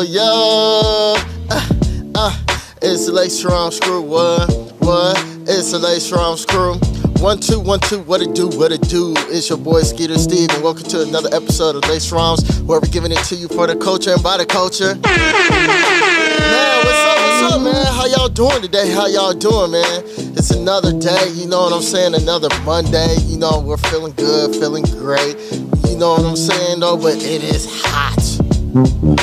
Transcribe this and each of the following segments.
yo. It's the LacedRhymes crew. What? It's the LacedRhymes crew. 1 2 1 2. What it do? It's your boy Skeetersteve, and welcome to another episode of LacedRhymes, where we're giving it to you for the culture and by the culture. Man, what's up, man? How y'all doing today? How y'all doing, man? It's another day, you know what I'm saying? Another Monday. You know, we're feeling good, feeling great. You know what I'm saying, though? But it is hot.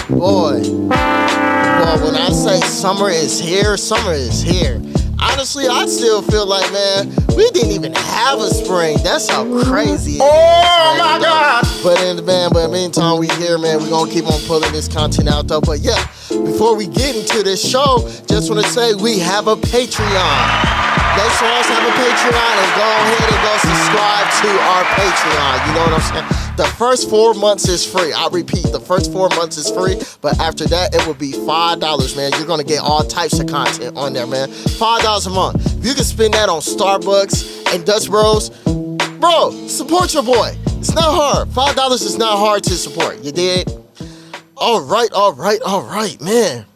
Boy, when I say summer is here, summer is here. Honestly, I still feel like, man, we didn't even have a spring. That's how crazy it is. Oh, my God. But in the meantime, we here, man. We're going to keep on pulling this content out, though. But, yeah, before we get into this show, just want to say we have a Patreon. LacedRhymes have a Patreon, and go ahead and go subscribe to our Patreon. You know what I'm saying? The first 4 months is free. I repeat, the first 4 months is free, but after that, it will be $5, man. You're going to get all types of content on there, man. $5 a month. If you can spend that on Starbucks and Dutch Bros, bro, support your boy. It's not hard. $5 is not hard to support. You did? All right, man.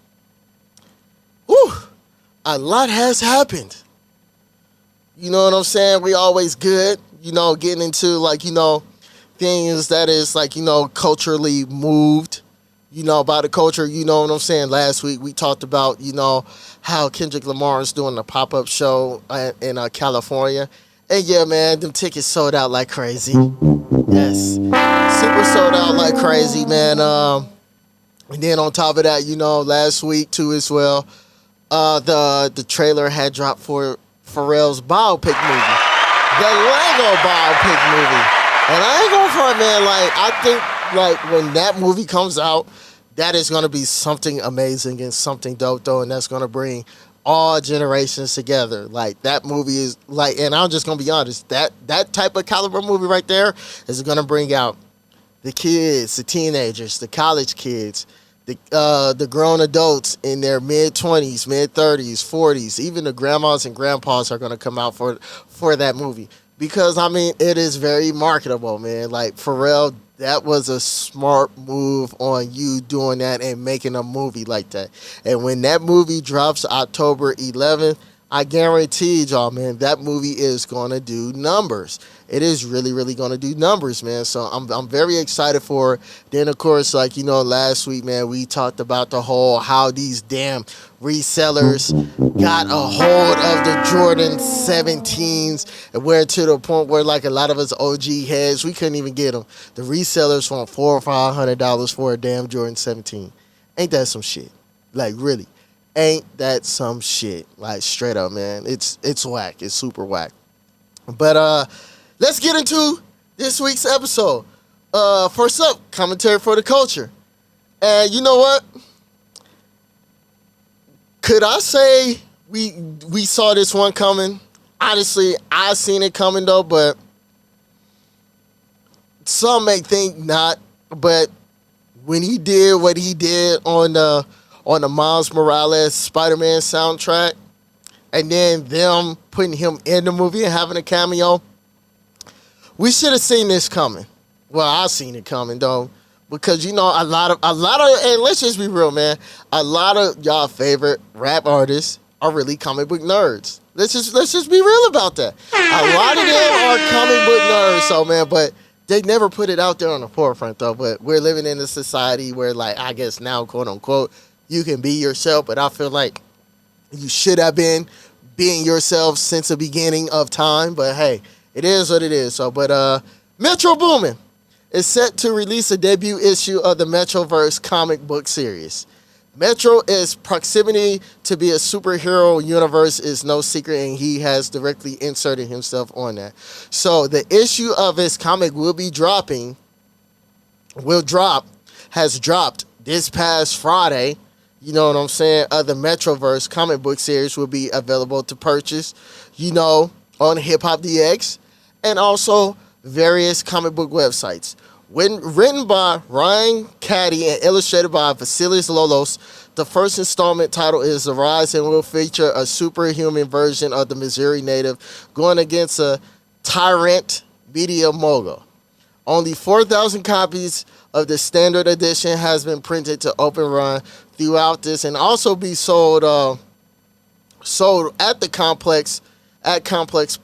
Whew. A lot has happened. You know what I'm saying? We always good, you know, getting into, like, you know, things that is, like, you know, culturally moved, you know, by the culture. You know what I'm saying? Last week we talked about, you know, how Kendrick Lamar is doing a pop-up show in California. And yeah, man, them tickets sold out like crazy. Yes. Super sold out like crazy, man. And then on top of that, you know, last week too as well, the trailer had dropped for Pharrell's biopic movie. The Lego biopic movie. And I ain't gonna front, man, like, I think, like, when that movie comes out, that is gonna be something amazing and something dope, though, and that's gonna bring all generations together. Like, that movie is, like, and I'm just gonna be honest, that type of caliber movie right there is gonna bring out the kids, the teenagers, the college kids, the grown adults in their mid-20s, mid-30s, 40s, even the grandmas and grandpas are gonna come out for that movie. Because, I mean, it is very marketable, man. Like, Pharrell, that was a smart move on you doing that and making a movie like that. And when that movie drops October 11th, I guarantee y'all, man, that movie is going to do numbers. It is really, really going to do numbers, man. So I'm very excited for it. Then, of course, like, you know, last week, man, we talked about the whole how these damn resellers got a hold of the Jordan 17s, and where to the point where, like, a lot of us OG heads, we couldn't even get them. The resellers want $400 or $500 for a damn Jordan 17. Ain't that some shit? Like, really. Ain't that some shit? Like, straight up, man. It's whack. It's super whack. But let's get into this week's episode. First up, commentary for the culture. And you know what? Could I say we saw this one coming? Honestly, I seen it coming, though, but some may think not. But when he did what he did on the Miles Morales Spider-Man soundtrack, and then them putting him in the movie and having a cameo, we should have seen this coming. Well, I seen it coming, though, because, you know, a lot of, and let's just be real, man, a lot of y'all favorite rap artists are really comic book nerds. Let's just be real about that. A lot of them are comic book nerds, so, man, but they never put it out there on the forefront, though. But we're living in a society where, like, I guess now, quote unquote, you can be yourself, but I feel like you should have been being yourself since the beginning of time. But hey, it is what it is. So, but Metro Boomin is set to release a debut issue of the Metroverse comic book series. Metro is proximity to be a superhero universe is no secret, and he has directly inserted himself on that. So the issue of his comic has dropped this past Friday. You know what I'm saying? The Metroverse comic book series will be available to purchase, you know, on Hip Hop DX and also various comic book websites. When written by Ryan Caddy and illustrated by Vasilis Lolos, the first installment title is The Rise and will feature a superhuman version of the Missouri native going against a tyrant media mogul. Only 4,000 copies of the standard edition has been printed to open run throughout this, and also be sold at the Complex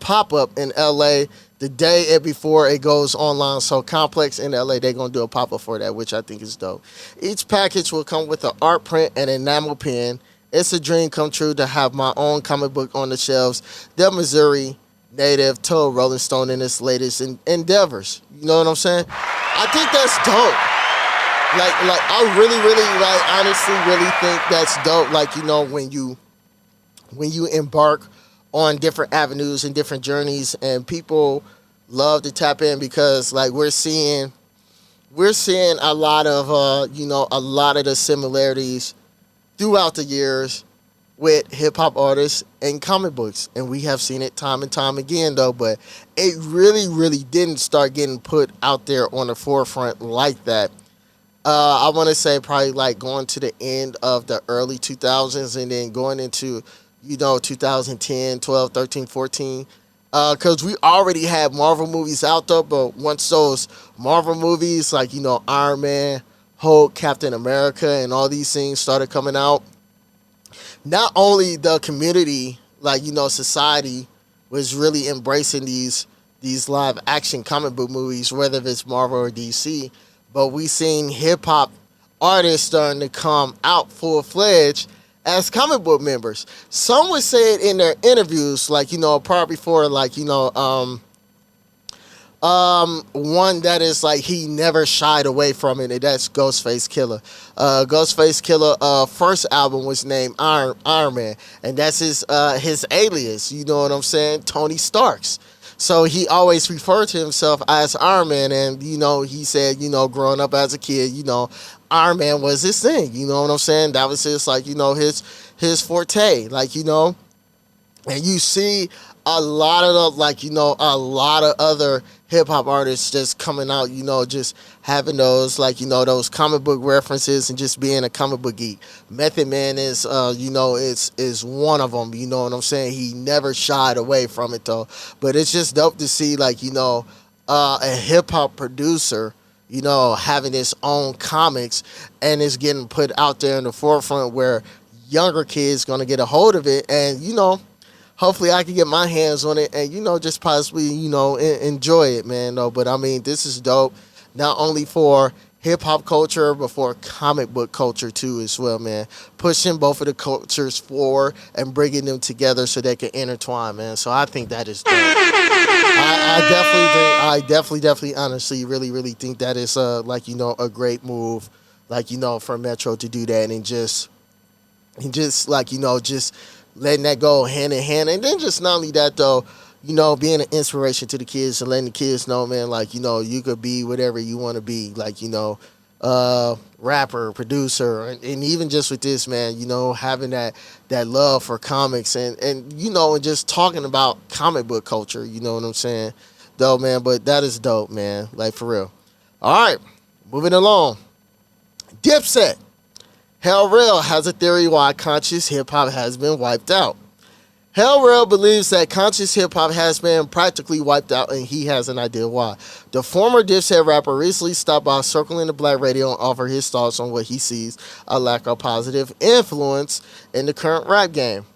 pop up in LA the day before it goes online. So Complex in LA, they're gonna do a pop up for that, which I think is dope. Each package will come with an art print and enamel pen. It's a dream come true to have my own comic book on the shelves. The Missouri native told Rolling Stone in its latest endeavors. You know what I'm saying? I think that's dope. Like I really, honestly, really think that's dope. Like, when you embark on different avenues and different journeys, and people love to tap in, because like we're seeing a lot of a lot of the similarities throughout the years with hip hop artists and comic books, and we have seen it time and time again though. But it really didn't start getting put out there on the forefront like that. I want to say probably like going to the end of the early 2000s, and then going into 2010, 12, 13, 14. Because we already had Marvel movies out there, but once those Marvel movies like Iron Man, Hulk, Captain America, and all these things started coming out, not only the community, society, was really embracing these live action comic book movies, whether it's Marvel or DC, but we seen hip hop artists starting to come out full fledged as comic book members. Some would say it in their interviews, probably for one that is like he never shied away from it, and that's Ghostface Killer. Ghostface Killer first album was named Iron Man, and that's his alias, you know what I'm saying? Tony Starks. So he always referred to himself as Iron Man, and he said, growing up as a kid, Iron Man was his thing, you know what I'm saying? That was his his forte, and you see a lot of a lot of other hip hop artists just coming out, just having those those comic book references and just being a comic book geek. Method Man is is one of them, you know what I'm saying? He never shied away from it though. But it's just dope to see a hip hop producer, having his own comics, and it's getting put out there in the forefront where younger kids gonna get a hold of it, and hopefully I can get my hands on it and just possibly enjoy it, man. No, but I mean, this is dope, not only for hip hop culture but for comic book culture too as well, man. Pushing both of the cultures forward and bringing them together so they can intertwine, man. So I think that is dope. I definitely honestly really think that is a great move, for Metro to do that, and just just letting that go hand in hand. And then just not only that though, being an inspiration to the kids and letting the kids know, man, you could be whatever you want to be, rapper, producer, and even just with this, man, having that love for comics, and just talking about comic book culture, you know what I'm saying, though, man. But that is dope, man, for real. All right, moving along. Dipset. Hell Rail has a theory why conscious hip hop has been wiped out. Hell Rail believes that conscious hip hop has been practically wiped out, and he has an idea why. The former Dipset rapper recently stopped by Circling the Black Radio and offered his thoughts on what he sees a lack of positive influence in the current rap game.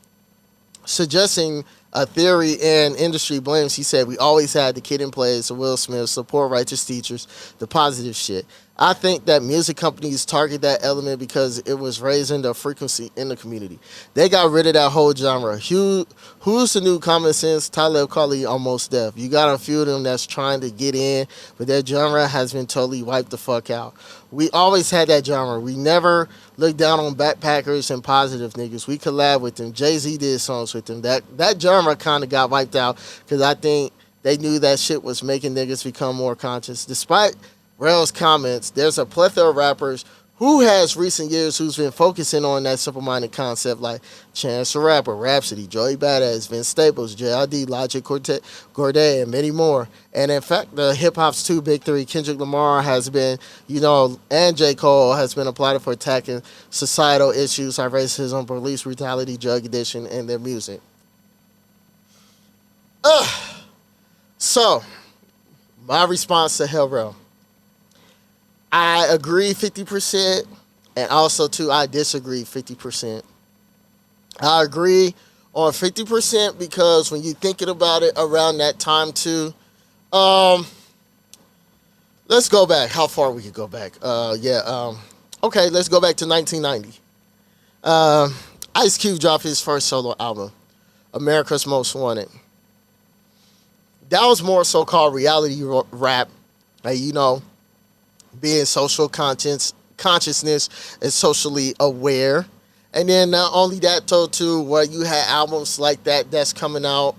Suggesting a theory and industry blames, he said, "We always had the kid in plays, the Will Smith, support righteous teachers, the positive shit. I think that music companies target that element because it was raising the frequency in the community. They got rid of that whole genre. Who's the new Common Sense, Talib Kweli, Almost Deaf? You got a few of them that's trying to get in, but their genre has been totally wiped the fuck out. We always had that genre. We never looked down on backpackers and positive niggas. We collab with them. Jay-Z did songs with them. That genre kind of got wiped out because I think they knew that shit was making niggas become more conscious. Despite Rail's comments, there's a plethora of rappers who has recent years who's been focusing on that simple-minded concept, like Chance the Rapper, Rhapsody, Joey Badass, Vince Staples, J.I.D., Logic, Cordae, and many more. And in fact, the hip-hop's two big three, Kendrick Lamar has been, and J. Cole has been applauded for attacking societal issues like racism, police brutality, drug addiction, and their music. So, my response to Hell Rail. I agree 50%, and also too I disagree 50%. I agree on 50% because when you're thinking about it around that time too, um, let's go back. How far we could go back? Okay, let's go back to 1990. Uh, Ice Cube dropped his first solo album, America's Most Wanted. That was more so-called reality rap, like, being social consciousness and socially aware. And then not only that, though, too, where you had albums like that that's coming out.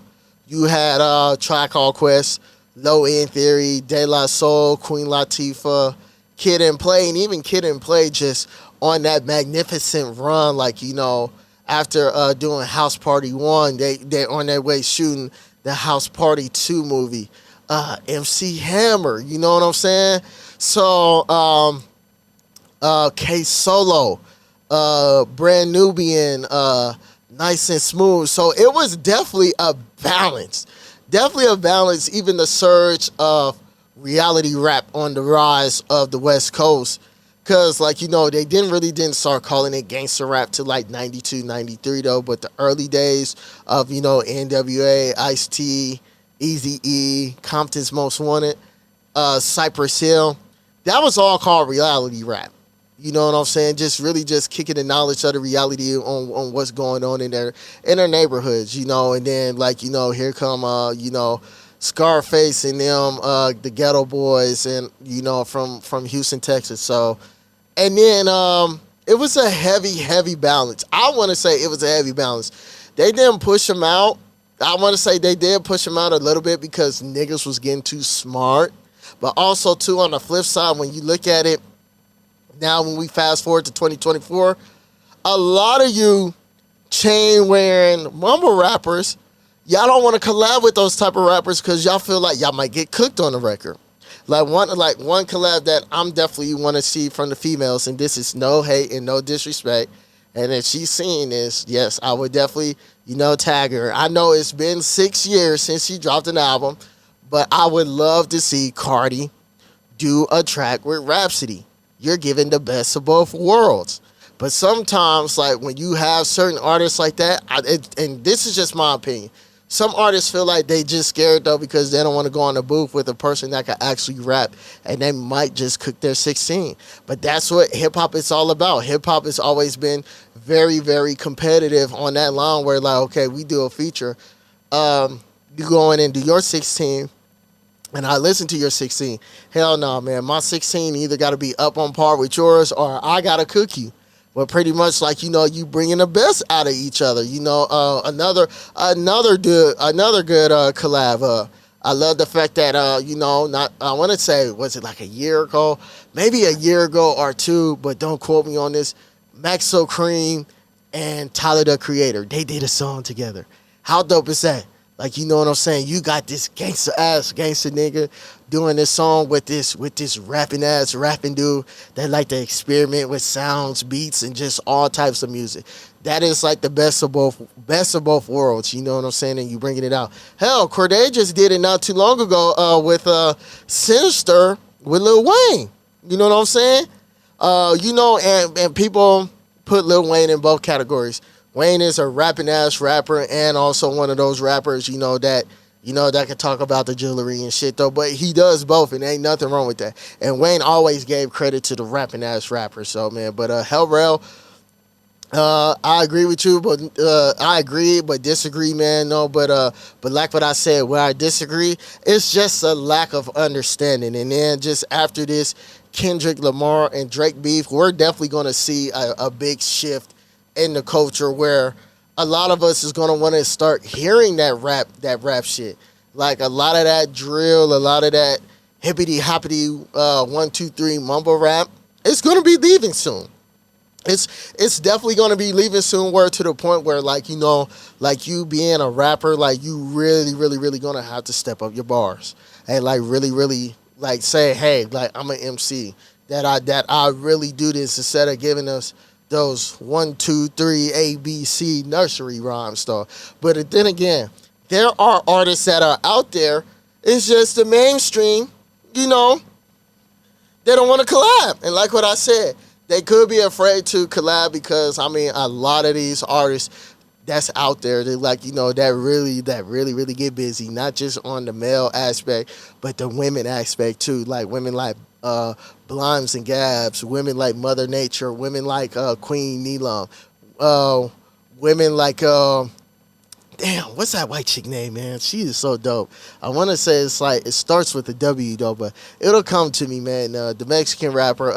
You had Tribe Called Quest, Low End Theory, De La Soul, Queen Latifah, Kid and Play, and even Kid and Play just on that magnificent run, like, after doing House Party 1, they're on their way shooting the House Party 2 movie. MC Hammer, you know what I'm saying? So, K Solo, Brand Nubian, Nice and Smooth. So it was definitely a balance. Definitely a balance, even the surge of reality rap on the rise of the West Coast. Because, like, they didn't start calling it gangster rap till like 92, 93 though. But the early days of, NWA, Ice-T, Eazy-E, Compton's Most Wanted, Cypress Hill, that was all called reality rap. You know what I'm saying? Just really just kicking the knowledge of the reality on what's going on in their neighborhoods, and then, like, here come Scarface and them, the Ghetto Boys, and from Houston, Texas. So, and then it was a heavy balance. I want to say it was a heavy balance. They didn't push them out. I want to say they did push them out a little bit because niggas was getting too smart. But also, too, on the flip side, when you look at it, now when we fast forward to 2024, a lot of you chain-wearing mumble rappers, y'all don't want to collab with those type of rappers because y'all feel like y'all might get cooked on the record. Like one collab that I'm definitely want to see from the females, and this is no hate and no disrespect, and if she's seeing this, yes, I would definitely, tag her. I know it's been 6 years since she dropped an album, but I would love to see Cardi do a track with Rhapsody. You're giving the best of both worlds. But sometimes, like, when you have certain artists like that, and this is just my opinion, some artists feel like they just scared, though, because they don't want to go on the booth with a person that can actually rap, and they might just cook their 16. But that's what hip-hop is all about. Hip-hop has always been very, very competitive on that line where, like, okay, we do a feature. You go in and do your 16, and I listen to your 16. Hell no, man. My 16 either got to be up on par with yours or I got to cook you. But pretty much like, you bringing the best out of each other. Another good collab. I love the fact that, I want to say, was it like a year ago? Maybe a year ago or two, but don't quote me on this. Maxo Cream and Tyler, the Creator, they did a song together. How dope is that? Like, you know what I'm saying? You got this gangster nigga doing this song with this rapping dude that like to experiment with sounds, beats, and just all types of music. That is like the best of both worlds. You know what I'm saying? And you bringing it out. Hell, Cordae just did it not too long ago with Sinister with Lil Wayne. You know what I'm saying? And people put Lil Wayne in both categories. Wayne is a rapping ass rapper and also one of those rappers, that can talk about the jewelry and shit though. But he does both, and ain't nothing wrong with that. And Wayne always gave credit to the rapping ass rapper. So, man, but Hell Rel, I agree with you, but I agree but disagree, man. No, but like what I said, where I disagree, it's just a lack of understanding. And then just after this Kendrick Lamar and Drake beef, we're definitely going to see a big shift in the culture where a lot of us is going to want to start hearing that rap shit. Like a lot of that drill, a lot of that hippity hoppity 1, 2, 3 mumble rap, it's going to be leaving soon. It's definitely going to be leaving soon, where to the point where, like, like you being a rapper, like you really, really, really going to have to step up your bars and like really, really like say, hey, like I'm an MC that I really do this instead of giving us those 1, 2, 3 ABC nursery rhyme stuff. But then again, there are artists that are out there. It's just the mainstream, they don't want to collab. And like what I said, they could be afraid to collab because I mean a lot of these artists that's out there, they like, that really get busy, not just on the male aspect, but the women aspect too. Like women like Blimes and Gabs, women like Mother Nature, women like Queen Neelam, uh, women like damn, what's that white chick name, man? She is so dope. I want to say it's like it starts with a W though, but it'll come to me, man. The Mexican rapper,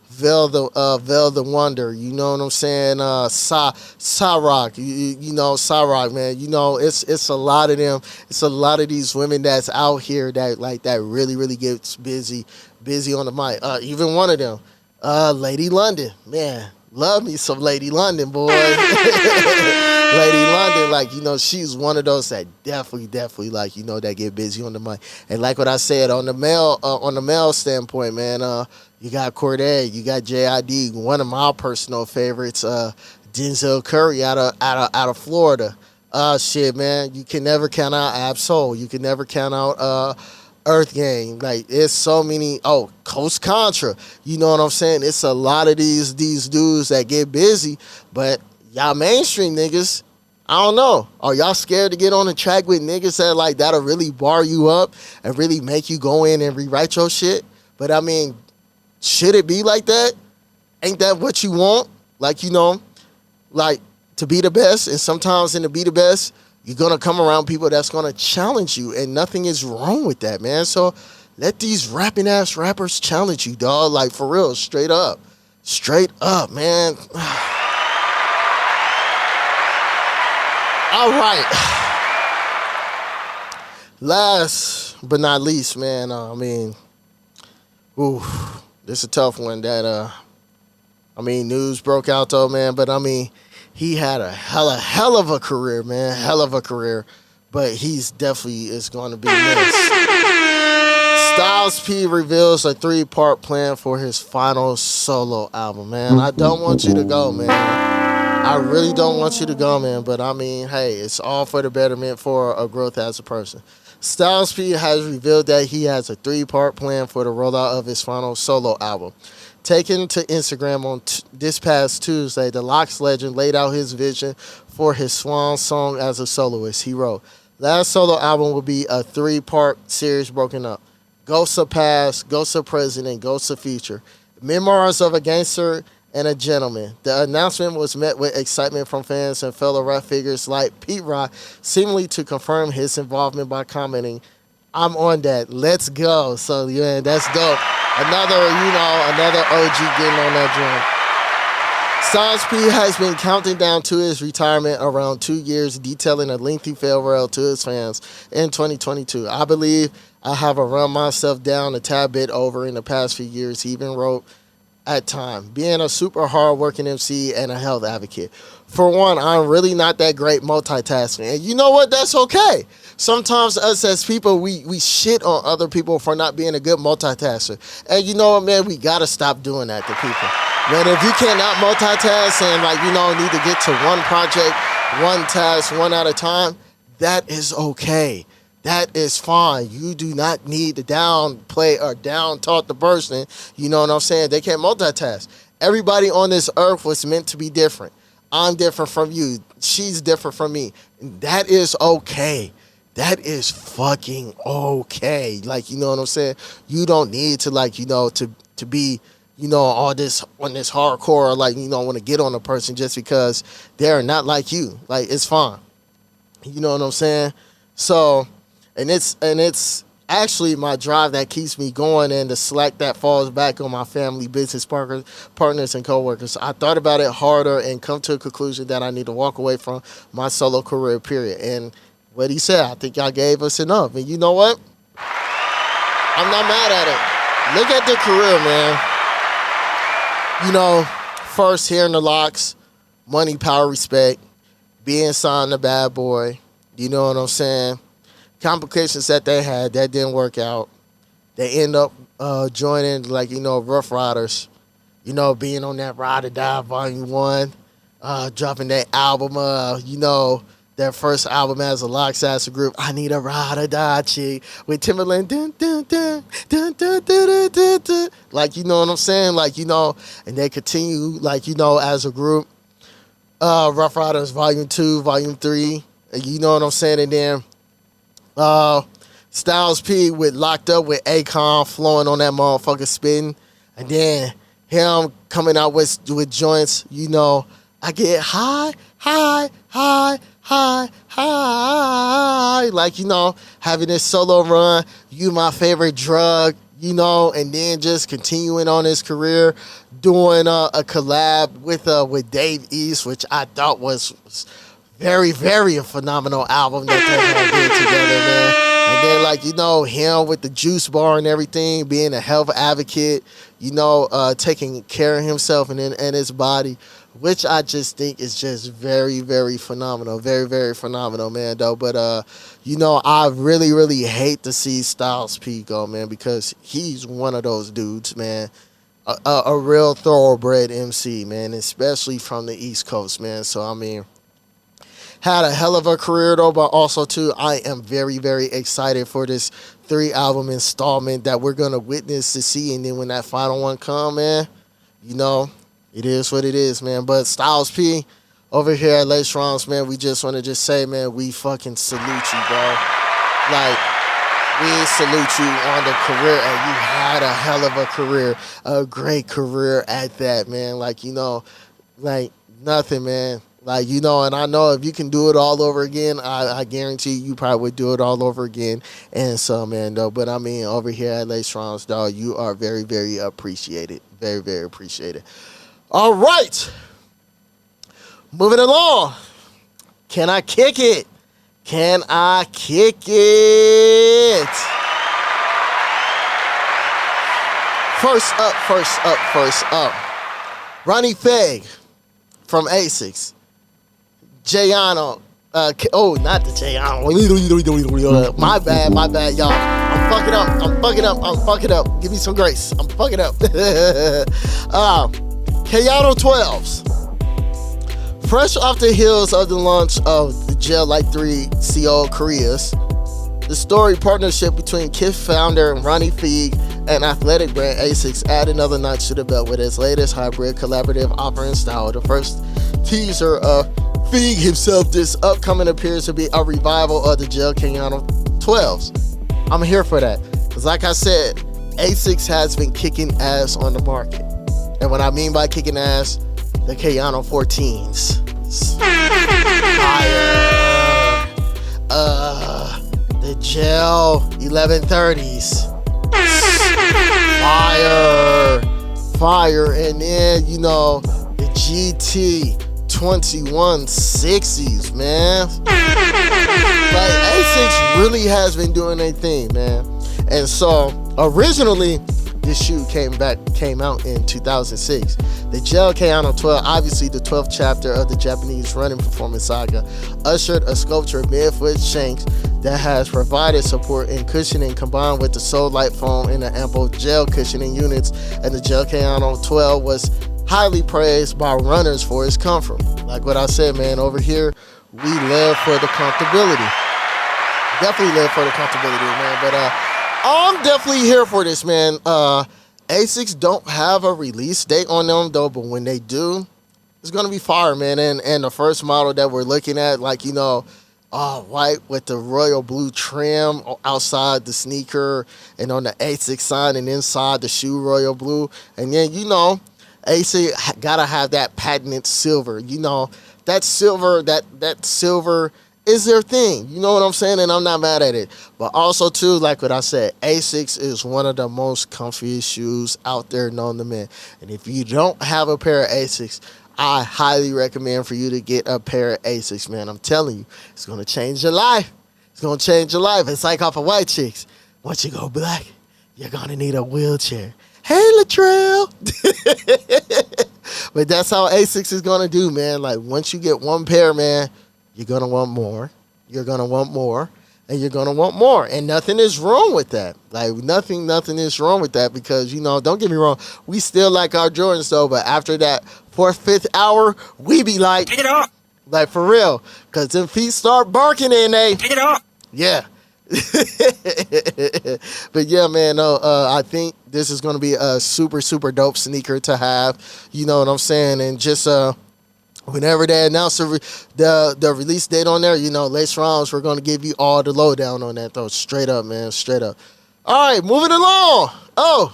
Vel the Wonder. You know what I'm saying? Rock. You know Rock, man. You know it's a lot of them. It's a lot of these women that's out here that really gets busy on the mic. Even one of them, Lady London, man. Love me some Lady London, boy. Lady London, like, she's one of those that definitely, like, that get busy on the mic. And like what I said, on the male standpoint, man, you got Corday, you got JID, one of my personal favorites, Denzel Curry out of Florida. Shit, man, you can never count out Absol. You can never count out Earth Gang. Like, it's so many. Oh, Coast Contra. You know what I'm saying? It's a lot of these dudes that get busy, but y'all mainstream niggas, I don't know. Are y'all scared to get on the track with niggas that'll really bar you up and really make you go in and rewrite your shit? But I mean, should it be like that? Ain't that what you want? Like, like to be the best, and sometimes in to be the best, you're going to come around people that's going to challenge you, and nothing is wrong with that, man. So let these rapping ass rappers challenge you, dog. Like, for real, straight up, man. All right. Last but not least, man, this is a tough one that, news broke out though, man, but he had a hell of a career, man, hell of a career, but he's definitely is going to be missed. Styles P reveals a 3-part plan for his final solo album, man. I don't want you to go, man. I really don't want you to go, man, but hey, it's all for the betterment for a growth as a person. Styles P has revealed that he has a 3-part plan for the rollout of his final solo album. Taken to Instagram on this past Tuesday, the Locks legend laid out his vision for his swan song as a soloist. He wrote, "Last solo album will be a 3-part series broken up. Ghosts of Past, Ghosts of Present, and Ghosts of Future. Memoirs of a Gangster and a Gentleman." The announcement was met with excitement from fans and fellow rap figures like Pete Rock, seemingly to confirm his involvement by commenting, "I'm on that. Let's go." So, yeah, that's dope. Another OG getting on that joint. Styles P has been counting down to his retirement around 2 years, detailing a lengthy farewell to his fans in 2022. "I believe I have run myself down a tad bit over in the past few years," he even wrote at time, "being a super hard-working MC and a health advocate. For one, I'm really not that great multitasking." And you know what? That's okay. Sometimes us as people, we shit on other people for not being a good multitasker. And you know what, man? We got to stop doing that to people. Man, if you cannot multitask and, need to get to one project, one task, one at a time, that is okay. That is fine. You do not need to downplay or down talk the person. You know what I'm saying? They can't multitask. Everybody on this earth was meant to be different. I'm different from you. She's different from me. That is okay. That is fucking okay. Like, you know what I'm saying? You don't need to to be, all this on this hardcore, want to get on a person just because they're not like you. Like, it's fine. You know what I'm saying? So, and it's actually my drive that keeps me going and the slack that falls back on my family, business partners, and coworkers. I thought about it harder and come to a conclusion that I need to walk away from my solo career, period. And what he said, I think y'all gave us enough. And you know what? I'm not mad at it. Look at the career, man. First here in the Locks, money, power, respect, being signed to Bad Boy. You know what I'm saying? Complications that they had, that didn't work out. They end up joining, Rough Riders. Being on that Ride or Die Volume 1, dropping that album, their first album as a LacedRhymes group, I Need a Ride or Die chick, with Timberland, dun, dun, dun, dun, dun, dun, dun, dun, dun. Like, you know what I'm saying? Like, you know, and they continue, like, you know, as a group. Rough Riders Volume 2, Volume 3, you know what I'm saying? And then Styles P with Locked Up with Akon flowing on that motherfucker spitting. And then him coming out with joints, you know, I get high, high, high, high, high. Like, you know, having this solo run, You My Favorite Drug, you know, and then just continuing on his career, doing a collab with Dave East, which I thought was very, very a phenomenal album that they had did together, man. And then, like, you know, him with the juice bar and everything, being a health advocate, you know, taking care of himself and his body, which I just think is just very, very phenomenal. Very, very phenomenal, man, though. But, you know, I really, really hate to see Styles P go, man, because he's one of those dudes, man. A real thoroughbred MC, man, especially from the East Coast, man. So, I mean, had a hell of a career, though, but also, too, I am very, very excited for this 3-album installment that we're going to witness to see. And then when that final one come, man, you know, it is what it is, man. But Styles P, over here at LacedRhymes, man, we just want to just say, man, we fucking salute you, bro. Like, we salute you on the career, and you had a hell of a career, a great career at that, man. Like, you know, like, nothing, man. Like, you know, and I know if you can do it all over again, I guarantee you probably would do it all over again. And so, man, though, but I mean, over here at LacedRhymes, dog, you are very, very appreciated. Very, very appreciated. All right. Moving along. Can I kick it? Can I kick it? First up. Ronnie Feg from Asics. Jayano. Not the Jayano. My bad, y'all. I'm fucking up. Give me some grace. I'm fucking up. Kayano 12s. Fresh off the heels of the launch of the Jail Like 3 CO Koreas, the storied partnership between Kith founder Ronnie Feig and athletic brand Asics add another notch to the belt with its latest hybrid collaborative offering style. The first teaser of Feig himself, this upcoming appears to be a revival of the Jail Kayano 12s. I'm here for that, because like I said, Asics has been kicking ass on the market. And what I mean by kicking ass, the Kayano 14s. Fire. The Gel 1130s. Fire. And then, you know, the GT 2160s, man. Like, Asics really has been doing their thing, man. And so, originally, this shoe came out in 2006. The Gel Kayano 12, obviously the 12th chapter of the Japanese running performance saga, ushered a sculpture midfoot shanks that has provided support and cushioning combined with the Soul Light foam and the ample gel cushioning units. And the Gel Kayano 12 was highly praised by runners for its comfort. Like what I said, man, over here, we live for the comfortability. Definitely live for the comfortability, man. But I'm definitely here for this, man. Asics don't have a release date on them, though, but when they do, it's going to be fire, man. And the first model that we're looking at, like, you know, white with the royal blue trim outside the sneaker and on the Asics sign and inside the shoe royal blue. And then, you know, Asics got to have that patented silver. You know, that silver is their thing. You know what I'm saying? And I'm not mad at it. But also, too, like what I said, Asics is one of the most comfiest shoes out there known to men. And if you don't have a pair of Asics, I highly recommend for you to get a pair of Asics, man. I'm telling you, it's going to change your life. It's going to change your life. It's like off of white chicks. Once you go black, you're going to need a wheelchair. Hey, Latrell. But that's how Asics is going to do, man. Like, once you get one pair, man, you're going to want more. You're going to want more. And you're going to want more. And nothing is wrong with that. Like, nothing is wrong with that because, you know, don't get me wrong. We still like our Jordans, though. But after that 4th, 5th hour, we be like, pick it up. Like, for real. Because them feet start barking and they... Pick it up. Yeah. But yeah, man, I think this is going to be a super, super dope sneaker to have. You know what I'm saying? And just whenever they announce the release date on there, you know, LacedRhymes, we're going to give you all the lowdown on that, though. Straight up, man. Straight up. All right, moving along. Oh,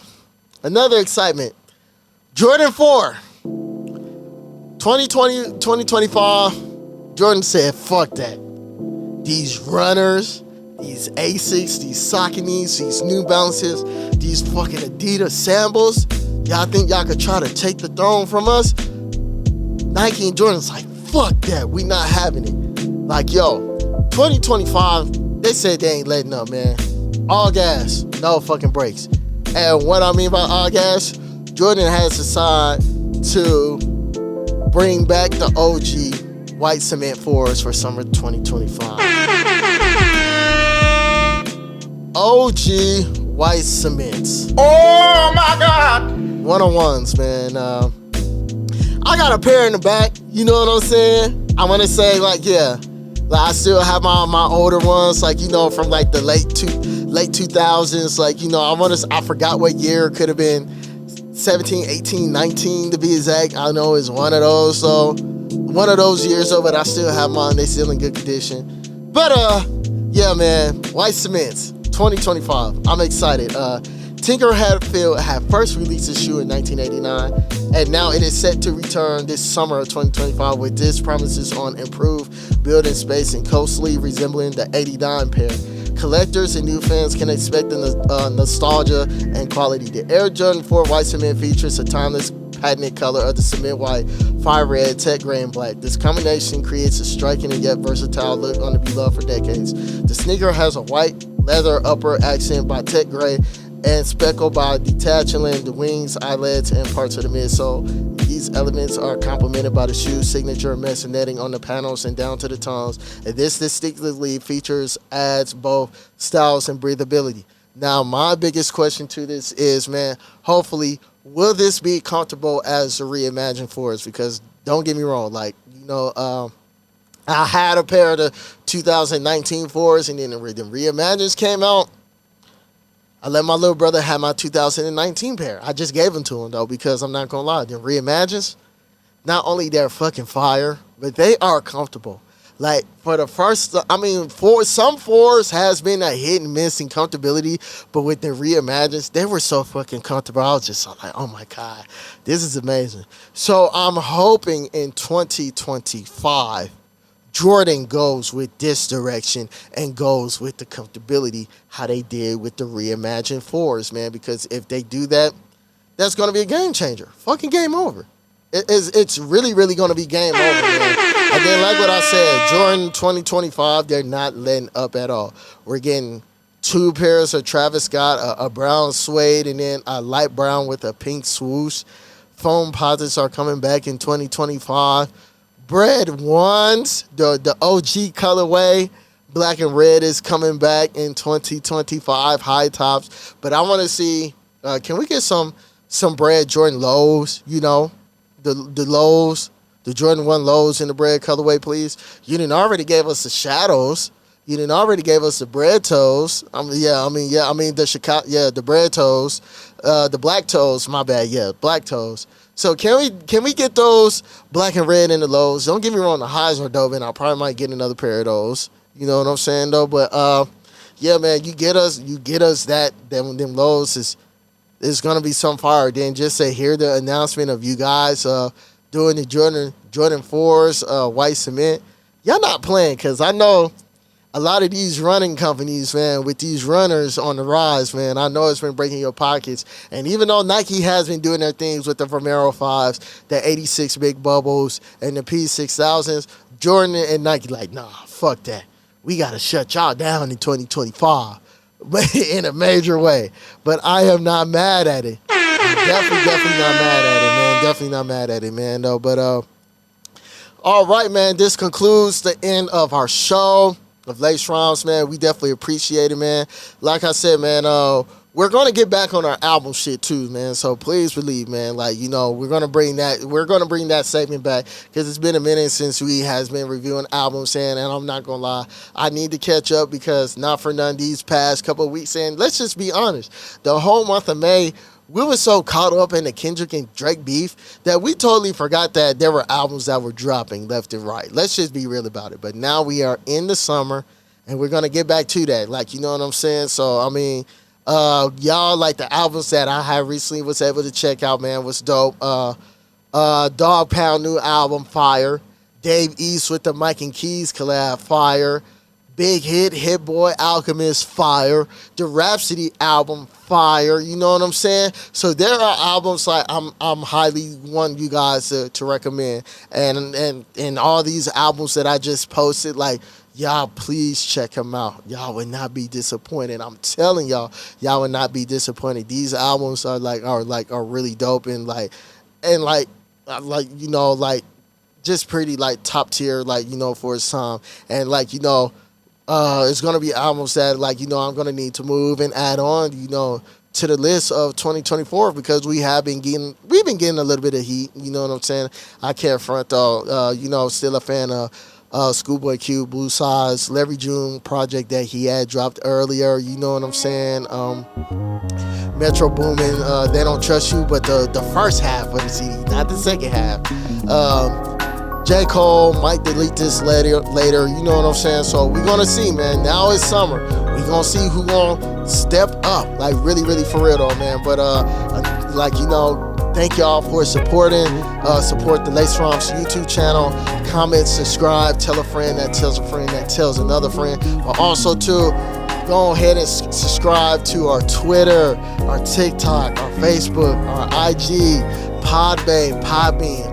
another excitement. Jordan 4. 2025. Jordan said, fuck that. These runners, these Asics, these Sauconys, these New Balances, these fucking Adidas Sambos, y'all think y'all could try to take the throne from us? Nike and Jordan's like, fuck that, we not having it. Like, yo, 2025, they said they ain't letting up, man. All gas, no fucking brakes. And what I mean by all gas, Jordan has decided to bring back the OG white cement fours for summer 2025. OG white cements. Oh my God. 101s, man. I got a pair in the back. You know what I'm saying? I want to say, like, yeah. Like, I still have my older ones, like, you know, from like the late 2000s. Like, you know, I forgot what year. It could have been 17, 18, 19 to be exact. I know it's one of those. So one of those years though, but I still have mine. They still in good condition. But yeah, man, white cements 2025. I'm excited. Tinker Hatfield had first released his shoe in 1989, and now it is set to return this summer of 2025 with this promises on improved building space and coat sleeve resembling the 89 pair. Collectors and new fans can expect the nostalgia and quality. The Air Jordan 4 white cement features a timeless patented color of the cement white, fire red, tech gray, and black. This combination creates a striking and yet versatile look on to be loved for decades. The sneaker has a white leather upper accent by tech gray and speckled by detaching the wings, eyelets, and parts of the midsole. These elements are complemented by the shoe's signature mesh netting on the panels and down to the tongues. And this distinctively features adds both styles and breathability. Now, my biggest question to this is, man, hopefully, will this be comfortable as a reimagined for us? Because don't get me wrong, like, you know, I had a pair of the 2019 fours, and then the reimagines came out. I let my little brother have my 2019 pair. I just gave them to him, though, because I'm not going to lie. The reimagines, not only they're fucking fire, but they are comfortable. Like, for the first, I mean, some fours has been a hit and miss in comfortability, but with the reimagines, they were so fucking comfortable. I was just like, oh my God, this is amazing. So I'm hoping in 2025, Jordan goes with this direction and goes with the comfortability how they did with the reimagined fours, man. Because if they do that, that's going to be a game changer. Fucking game over. It's really, really going to be game over, man. And then, like what I said, Jordan 2025, they're not letting up at all. We're getting 2 pairs of Travis Scott, a brown suede, and then a light brown with a pink swoosh. Foam posits are coming back in 2025. Bread ones, the OG colorway, black and red is coming back in 2025, high tops. But I want to see, can we get some bread Jordan lows, you know, the lows, the Jordan 1 lows in the bread colorway, please. You didn't already gave us the shadows. You didn't already gave us the bread toes. The bread toes, the black toes, my bad, yeah, black toes. So can we get those black and red in the lows? Don't get me wrong, the highs are dope, and I probably might get another pair of those. You know what I'm saying, though? But yeah, man, you get us that them lows is gonna be some fire. Then just say hear the announcement of you guys doing the Jordan 4s white cement. Y'all not playing, because I know a lot of these running companies, man, with these runners on the rise, man, I know it's been breaking your pockets. And even though Nike has been doing their things with the Vomero 5s, the 86 Big Bubbles, and the P6000s, Jordan and Nike like, nah, fuck that. We got to shut y'all down in 2025 in a major way. But I am not mad at it. I'm definitely not mad at it, man. Definitely not mad at it, man, though. But all right, man, this concludes the end of our show of LacedRhymes, man. We definitely appreciate it, man. Like I said, man, we're gonna get back on our album shit too, man. So please believe, man. Like, we're gonna bring that segment back because it's been a minute since we has been reviewing albums, and I'm not gonna lie, I need to catch up because not for none these past couple of weeks. And let's just be honest, the whole month of May, we were so caught up in the Kendrick and Drake beef that we totally forgot that there were albums that were dropping left and right. Let's just be real about it. But now we are in the summer, and we're gonna get back to that. Like, you know what I'm saying? So I mean. Y'all, like the albums that I had recently was able to check out, man, was dope. Dog Pound new album, fire. Dave East with the Mike and Keys collab, fire. Big Hit Boy Alchemist, fire. The Rhapsody album, fire. You know what I'm saying? So there are albums like I'm highly want you guys to recommend, and all these albums that I just posted, like. Y'all, please check them out. Y'all would not be disappointed. I'm telling y'all would not be disappointed. These albums are really dope and just pretty like top tier, for its time. And it's gonna be albums that I'm gonna need to move and add on, to the list of 2024 because we've been getting a little bit of heat. You know what I'm saying? I can't front though. Still a fan of. Schoolboy Q, Blue Size, Larry June project that he had dropped earlier. You know what I'm saying? Metro Boomin, They Don't Trust You, but the first half of the CD, not the second half. J. Cole might delete this later. You know what I'm saying? So we're gonna see, man. Now it's summer. We're gonna see who gonna step up, like really, really for real though, man. But thank y'all for supporting. Support the LacedRhymes YouTube channel. Comment, subscribe, tell a friend that tells a friend that tells another friend. But also too, go ahead and subscribe to our Twitter, our TikTok, our Facebook, our IG, Podbean,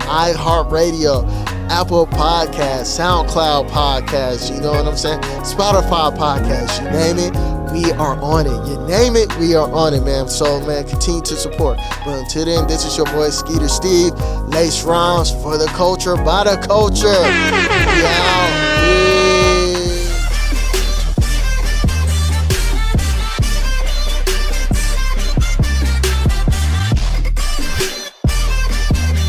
iHeartRadio, Apple Podcasts, SoundCloud Podcasts, you know what I'm saying? Spotify Podcasts, you name it, we are on it. You name it, we are on it, man. So, man, continue to support. But until then, this is your boy Skeetersteve, LacedRhymes for the culture, by the culture. We out.